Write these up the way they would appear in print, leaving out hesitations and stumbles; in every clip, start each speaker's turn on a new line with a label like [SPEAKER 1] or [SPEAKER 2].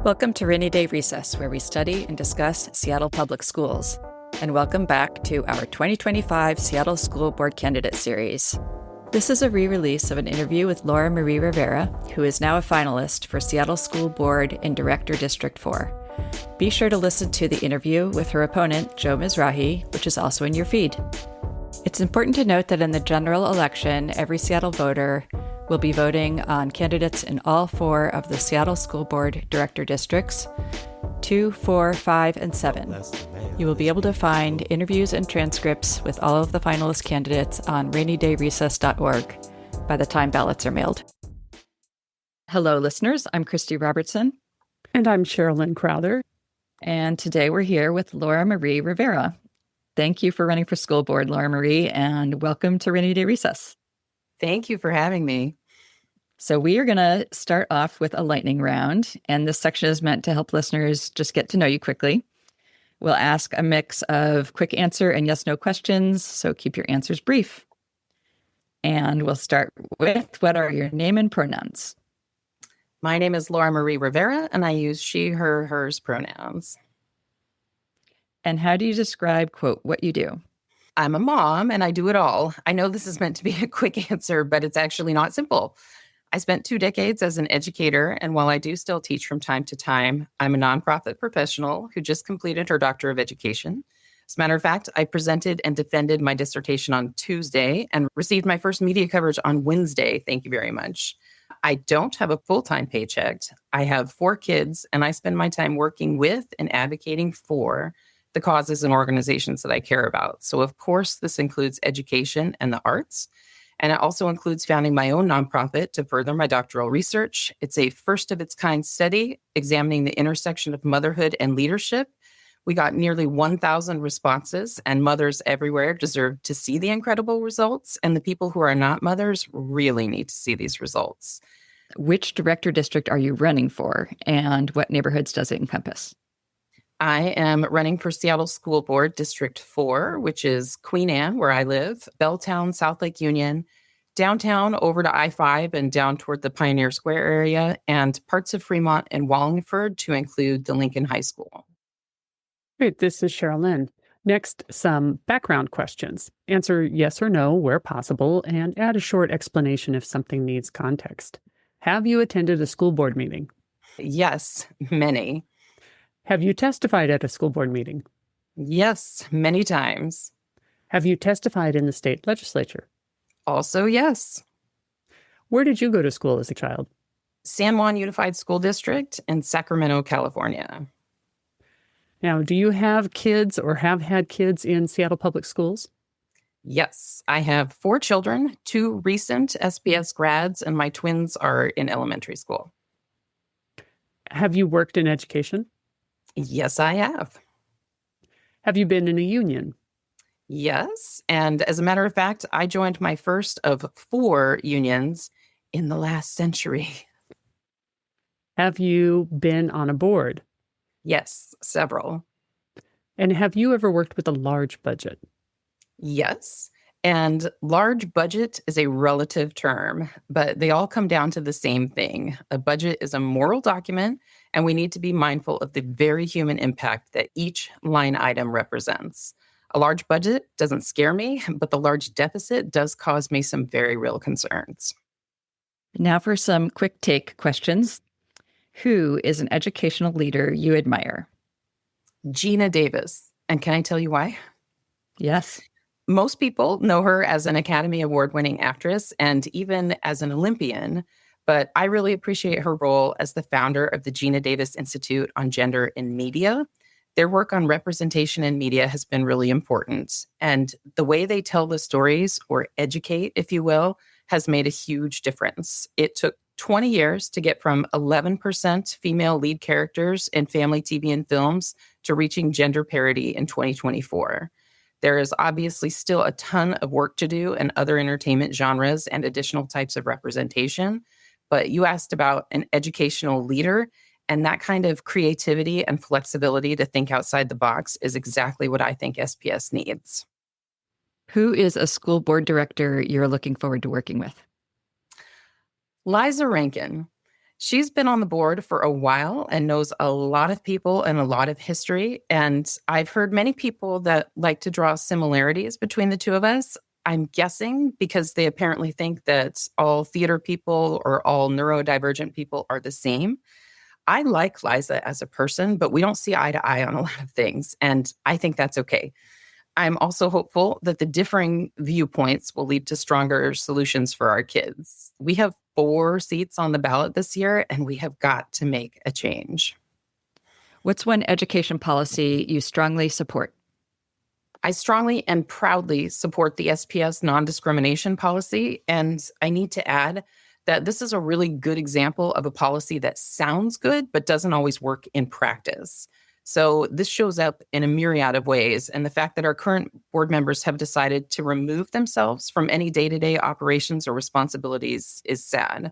[SPEAKER 1] Welcome to Rainy Day Recess, where we study and discuss Seattle Public Schools. And welcome back to our 2025 Seattle School Board Candidate Series. This is a re-release of an interview with Marie Rivera, who is now a finalist for Seattle School Board in Director District 4. Be sure to listen to the interview with her opponent, Joe Mizrahi, which is also in your feed. It's important to note that in the general election, every Seattle voter will be voting on candidates in all four of the Seattle School Board Director Districts, 2, 4, 5, and 7. You will be able to find interviews and transcripts with all of the finalist candidates on rainydayrecess.org by the time ballots are mailed. Hello, listeners. I'm Christy Robertson.
[SPEAKER 2] And I'm Sherilyn Crowther.
[SPEAKER 1] And today we're here with Marie Rivera. Thank you for running for school board, Marie, and welcome to Rainy Day Recess.
[SPEAKER 3] Thank you for having me.
[SPEAKER 1] So we are going to start off with a lightning round, and this section is meant to help listeners just get to know you quickly. We'll ask a mix of quick answer and yes/no questions, so keep your answers brief. And we'll start with, what are your name and pronouns?
[SPEAKER 3] My name is Marie Rivera, and I use she, her, hers pronouns.
[SPEAKER 1] And how do you describe, quote, what you do?
[SPEAKER 3] I'm a mom, and I do it all. I know this is meant to be a quick answer, but it's actually not simple. I spent 2 decades as an educator, and while I do still teach from time to time, I'm a nonprofit professional who just completed her Doctor of Education. As a matter of fact, I presented and defended my dissertation on Tuesday and received my first media coverage on Wednesday. Thank you very much. I don't have a full-time paycheck. I have 4 kids, and I spend my time working with and advocating for the causes and organizations that I care about. So, of course, this includes education and the arts. And it also includes founding my own nonprofit to further my doctoral research. It's a first-of-its-kind study examining the intersection of motherhood and leadership. We got nearly 1,000 responses, and mothers everywhere deserve to see the incredible results. And the people who are not mothers really need to see these results.
[SPEAKER 1] Which director district are you running for, and what neighborhoods does it encompass?
[SPEAKER 3] I am running for Seattle School Board District 4, which is Queen Anne, where I live, Belltown, South Lake Union, downtown over to I-5 and down toward the Pioneer Square area, and parts of Fremont and Wallingford to include the Lincoln High School.
[SPEAKER 2] Great, this is Sherilyn. Next, some background questions. Answer yes or no where possible, and add a short explanation if something needs context. Have you attended a school board meeting?
[SPEAKER 3] Yes, many.
[SPEAKER 2] Have you testified at a school board meeting?
[SPEAKER 3] Yes, many times.
[SPEAKER 2] Have you testified in the state legislature?
[SPEAKER 3] Also, yes.
[SPEAKER 2] Where did you go to school as a child?
[SPEAKER 3] San Juan Unified School District in Sacramento, California.
[SPEAKER 2] Now, do you have kids or have had kids in Seattle Public Schools?
[SPEAKER 3] Yes, I have 4 children, 2 recent SPS grads, and my twins are in elementary school.
[SPEAKER 2] Have you worked in education?
[SPEAKER 3] Yes, I have.
[SPEAKER 2] Have you been in a union?
[SPEAKER 3] Yes, and as a matter of fact, I joined my first of 4 unions in the last century.
[SPEAKER 2] Have you been on a board?
[SPEAKER 3] Yes, several.
[SPEAKER 2] And have you ever worked with a large budget?
[SPEAKER 3] Yes, and large budget is a relative term, but they all come down to the same thing. A budget is a moral document, and we need to be mindful of the very human impact that each line item represents. A large budget doesn't scare me, but the large deficit does cause me some very real concerns.
[SPEAKER 1] Now for some quick take questions. Who is an educational leader you admire?
[SPEAKER 3] Geena Davis. And can I tell you why?
[SPEAKER 1] Yes.
[SPEAKER 3] Most people know her as an Academy Award-winning actress and even as an Olympian, but I really appreciate her role as the founder of the Geena Davis Institute on Gender in Media. Their work on representation in media has been really important, and the way they tell the stories, or educate, if you will, has made a huge difference. It took 20 years to get from 11% female lead characters in family TV and films to reaching gender parity in 2024. There is obviously still a ton of work to do in other entertainment genres and additional types of representation. But you asked about an educational leader, and that kind of creativity and flexibility to think outside the box is exactly what I think SPS needs.
[SPEAKER 1] Who is a school board director you're looking forward to working with?
[SPEAKER 3] Liza Rankin. She's been on the board for a while and knows a lot of people and a lot of history. And I've heard many people that like to draw similarities between the two of us. I'm guessing because they apparently think that all theater people or all neurodivergent people are the same. I like Liza as a person, but we don't see eye to eye on a lot of things. And I think that's okay. I'm also hopeful that the differing viewpoints will lead to stronger solutions for our kids. We have 4 seats on the ballot this year, and we have got to make a change.
[SPEAKER 1] What's one education policy you strongly support?
[SPEAKER 3] I strongly and proudly support the SPS non-discrimination policy, and I need to add that this is a really good example of a policy that sounds good but doesn't always work in practice. So this shows up in a myriad of ways, and the fact that our current board members have decided to remove themselves from any day-to-day operations or responsibilities is sad.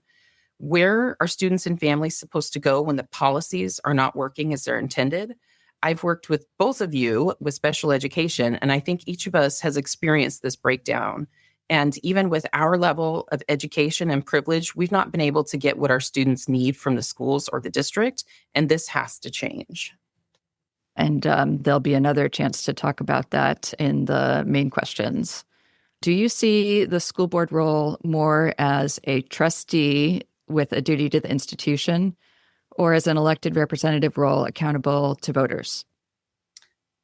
[SPEAKER 3] Where are students and families supposed to go when the policies are not working as they're intended? I've worked with both of you with special education, and I think each of us has experienced this breakdown. And even with our level of education and privilege, we've not been able to get what our students need from the schools or the district, and this has to change.
[SPEAKER 1] And there'll be another chance to talk about that in the main questions. Do you see the school board role more as a trustee with a duty to the institution, or as an elected representative role accountable to voters?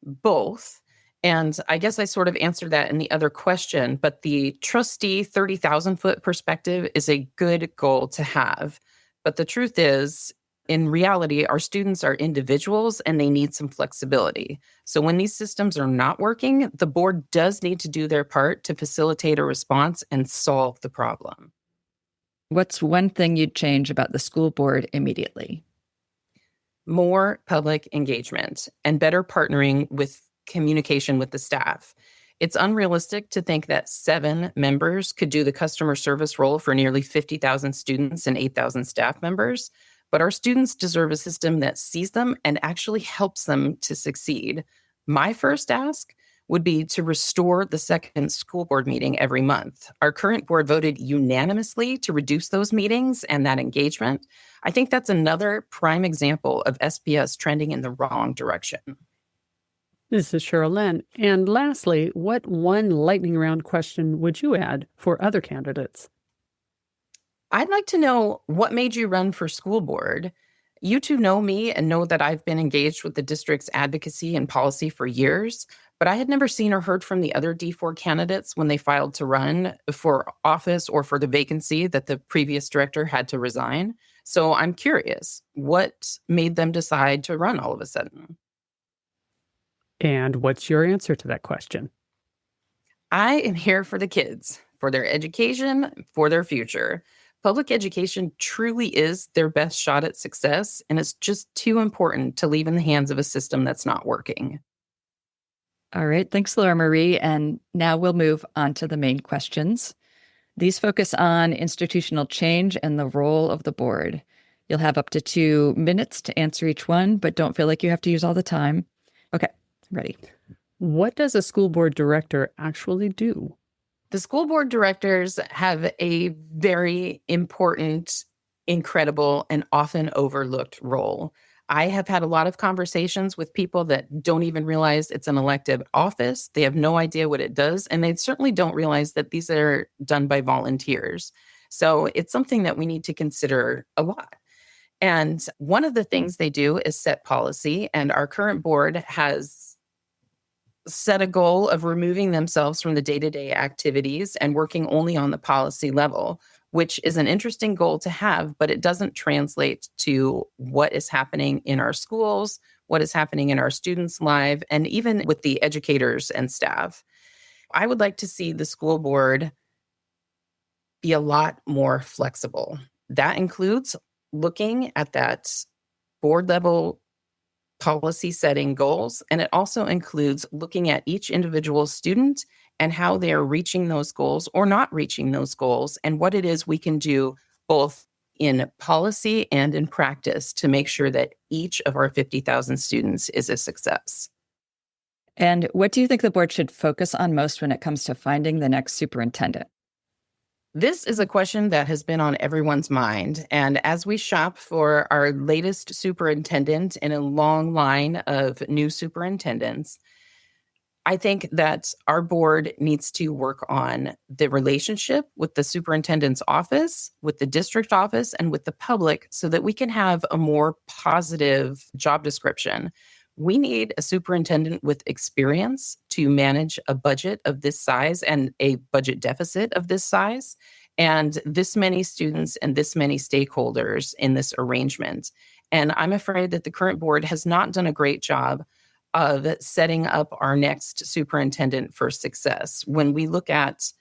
[SPEAKER 3] Both. And I guess I sort of answered that in the other question, but the trustee 30,000-foot perspective is a good goal to have. But the truth is, in reality, our students are individuals and they need some flexibility. So when these systems are not working, the board does need to do their part to facilitate a response and solve the problem.
[SPEAKER 1] What's one thing you'd change about the school board immediately?
[SPEAKER 3] More public engagement and better partnering with communication with the staff. It's unrealistic to think that 7 members could do the customer service role for nearly 50,000 students and 8,000 staff members. But our students deserve a system that sees them and actually helps them to succeed. My first ask would be to restore the second school board meeting every month. Our current board voted unanimously to reduce those meetings and that engagement. I think that's another prime example of SPS trending in the wrong direction.
[SPEAKER 2] This is Cheryl Lynn. And lastly, what one lightning round question would you add for other candidates?
[SPEAKER 3] I'd like to know what made you run for school board. You two know me and know that I've been engaged with the district's advocacy and policy for years, but I had never seen or heard from the other D4 candidates when they filed to run for office or for the vacancy that the previous director had to resign. So I'm curious, what made them decide to run all of a sudden?
[SPEAKER 2] And what's your answer to that question?
[SPEAKER 3] I am here for the kids, for their education, for their future. Public education truly is their best shot at success, and it's just too important to leave in the hands of a system that's not working.
[SPEAKER 1] All right. Thanks, Laura Marie. And now we'll move on to the main questions. These focus on institutional change and the role of the board. You'll have up to 2 minutes to answer each one, but don't feel like you have to use all the time. Okay, ready.
[SPEAKER 2] What does a school board director actually do?
[SPEAKER 3] The school board directors have a very important, incredible, and often overlooked role. I have had a lot of conversations with people that don't even realize it's an elected office. They have no idea what it does, and they certainly don't realize that these are done by volunteers. So it's something that we need to consider a lot. And one of the things they do is set policy, and our current board has set a goal of removing themselves from the day-to-day activities and working only on the policy level, which is an interesting goal to have, but it doesn't translate to what is happening in our schools, what is happening in our students' lives, and even with the educators and staff. I would like to see the school board be a lot more flexible. That includes looking at that board level policy setting goals, and it also includes looking at each individual student and how they are reaching those goals or not reaching those goals, and what it is we can do both in policy and in practice to make sure that each of our 50,000 students is a success.
[SPEAKER 1] And what do you think the board should focus on most when it comes to finding the next superintendent?
[SPEAKER 3] This is a question that has been on everyone's mind. And as we shop for our latest superintendent in a long line of new superintendents, I think that our board needs to work on the relationship with the superintendent's office, with the district office, and with the public so that we can have a more positive job description. We need a superintendent with experience to manage a budget of this size and a budget deficit of this size, and this many students and this many stakeholders in this arrangement. And I'm afraid that the current board has not done a great job of setting up our next superintendent for success. When we look at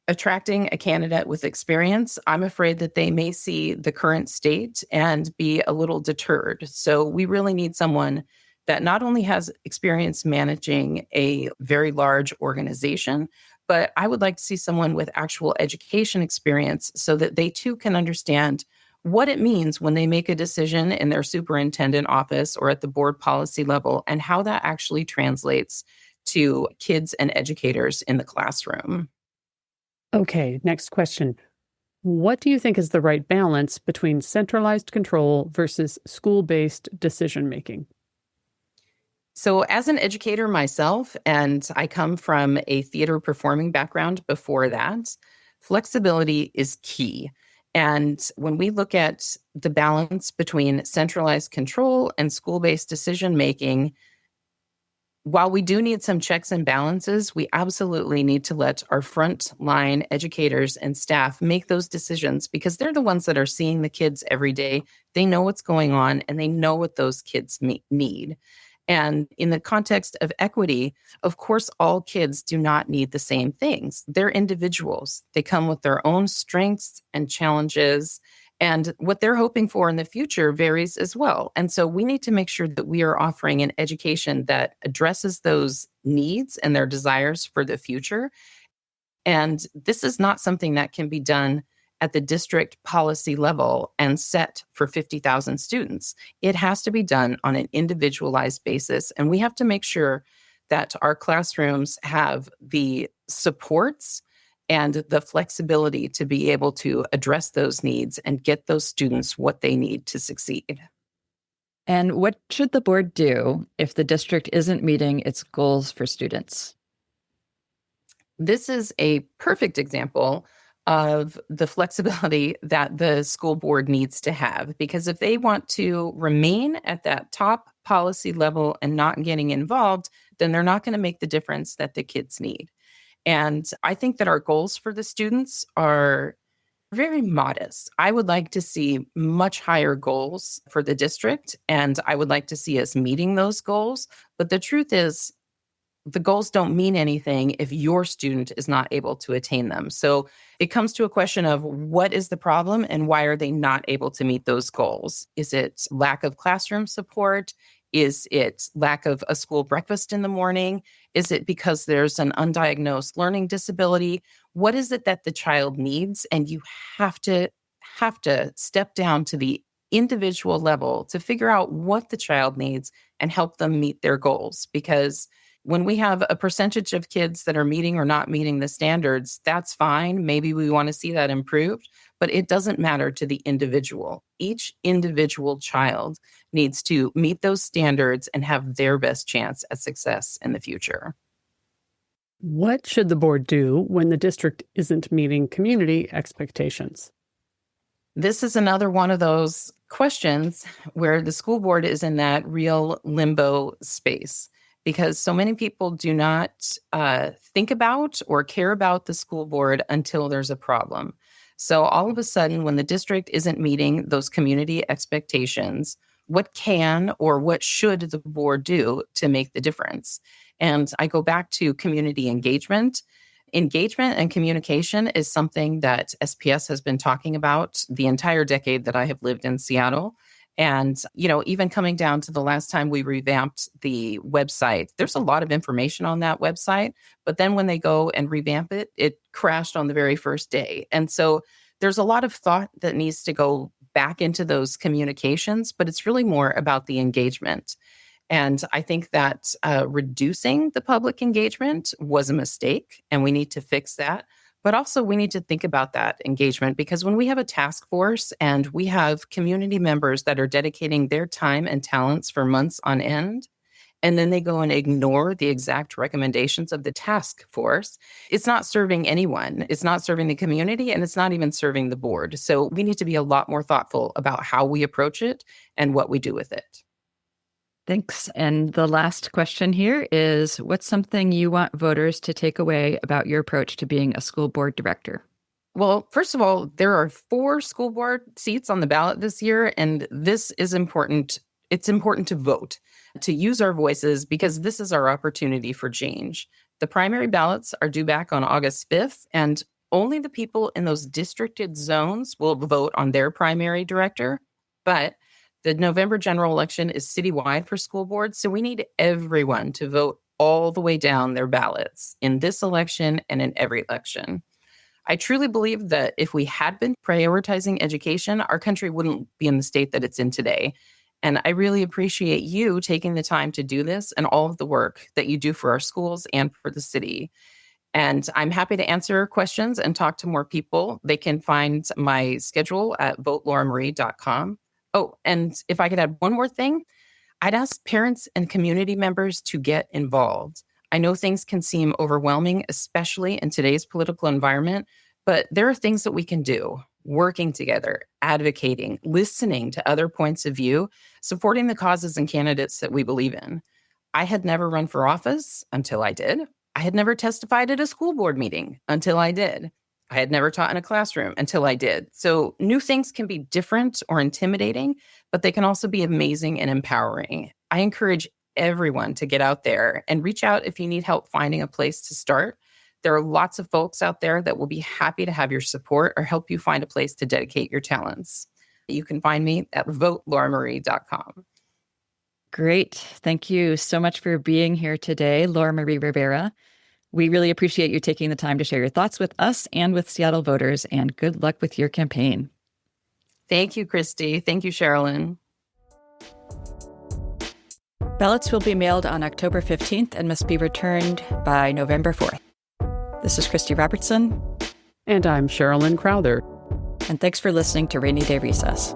[SPEAKER 3] attracting a candidate with experience, I'm afraid that they may see the current state and be a little deterred. So we really need someone that not only has experience managing a very large organization, but I would like to see someone with actual education experience so that they too can understand what it means when they make a decision in their superintendent office or at the board policy level and how that actually translates to kids and educators in the classroom.
[SPEAKER 2] Okay, next question. What do you think is the right balance between centralized control versus school-based decision-making?
[SPEAKER 3] So, as an educator myself, and I come from a theater performing background before that, flexibility is key. And when we look at the balance between centralized control and school based decision making, while we do need some checks and balances, we absolutely need to let our frontline educators and staff make those decisions because they're the ones that are seeing the kids every day. They know what's going on and they know what those kids need. And in the context of equity, of course, all kids do not need the same things. They're individuals. They come with their own strengths and challenges. And what they're hoping for in the future varies as well. And so we need to make sure that we are offering an education that addresses those needs and their desires for the future. And this is not something that can be done at the district policy level and set for 50,000 students. It has to be done on an individualized basis. And we have to make sure that our classrooms have the supports and the flexibility to be able to address those needs and get those students what they need to succeed.
[SPEAKER 1] And what should the board do if the district isn't meeting its goals for students?
[SPEAKER 3] This is a perfect example of the flexibility that the school board needs to have. Because if they want to remain at that top policy level and not getting involved, then they're not going to make the difference that the kids need. And I think that our goals for the students are very modest. I would like to see much higher goals for the district, and I would like to see us meeting those goals. But the truth is, the goals don't mean anything if your student is not able to attain them. So it comes to a question of what is the problem and why are they not able to meet those goals? Is it lack of classroom support? Is it lack of a school breakfast in the morning? Is it because there's an undiagnosed learning disability? What is it that the child needs? And you have to step down to the individual level to figure out what the child needs and help them meet their goals. Because when we have a percentage of kids that are meeting or not meeting the standards, that's fine. Maybe we want to see that improved, but it doesn't matter to the individual. Each individual child needs to meet those standards and have their best chance at success in the future.
[SPEAKER 2] What should the board do when the district isn't meeting community expectations?
[SPEAKER 3] This is another one of those questions where the school board is in that real limbo space. Because so many people do not think about or care about the school board until there's a problem. So all of a sudden, when the district isn't meeting those community expectations, what can or what should the board do to make the difference? And I go back to community engagement. Engagement and communication is something that SPS has been talking about the entire decade that I have lived in Seattle. And, even coming down to the last time we revamped the website, there's a lot of information on that website. But then when they go and revamp it, it crashed on the very first day. And so there's a lot of thought that needs to go back into those communications, but it's really more about the engagement. And I think that reducing the public engagement was a mistake, and we need to fix that. But also we need to think about that engagement, because when we have a task force and we have community members that are dedicating their time and talents for months on end, and then they go and ignore the exact recommendations of the task force, it's not serving anyone. It's not serving the community, and it's not even serving the board. So we need to be a lot more thoughtful about how we approach it and what we do with it.
[SPEAKER 1] Thanks. And the last question here is, what's something you want voters to take away about your approach to being a school board director?
[SPEAKER 3] Well, first of all, there are 4 school board seats on the ballot this year, and this is important. It's important to vote, to use our voices, because this is our opportunity for change. The primary ballots are due back on August 5th, and only the people in those districted zones will vote on their primary director. But the November general election is citywide for school boards, so we need everyone to vote all the way down their ballots in this election and in every election. I truly believe that if we had been prioritizing education, our country wouldn't be in the state that it's in today. And I really appreciate you taking the time to do this and all of the work that you do for our schools and for the city. And I'm happy to answer questions and talk to more people. They can find my schedule at votelauramariee.com. Oh, and if I could add one more thing, I'd ask parents and community members to get involved. I know things can seem overwhelming, especially in today's political environment, but there are things that we can do: working together, advocating, listening to other points of view, supporting the causes and candidates that we believe in. I had never run for office until I did. I had never testified at a school board meeting until I did. I had never taught in a classroom until I did. So new things can be different or intimidating, but they can also be amazing and empowering. I encourage everyone to get out there and reach out if you need help finding a place to start. There are lots of folks out there that will be happy to have your support or help you find a place to dedicate your talents. You can find me at votelauramariee.com.
[SPEAKER 1] Great. Thank you so much for being here today, Laura Marie Rivera. We really appreciate you taking the time to share your thoughts with us and with Seattle voters, and good luck with your campaign.
[SPEAKER 3] Thank you, Christy. Thank you, Sherilyn.
[SPEAKER 1] Ballots will be mailed on October 15th and must be returned by November 4th. This is Christy Robertson.
[SPEAKER 2] And I'm Sherilyn Crowther.
[SPEAKER 1] And thanks for listening to Rainy Day Recess.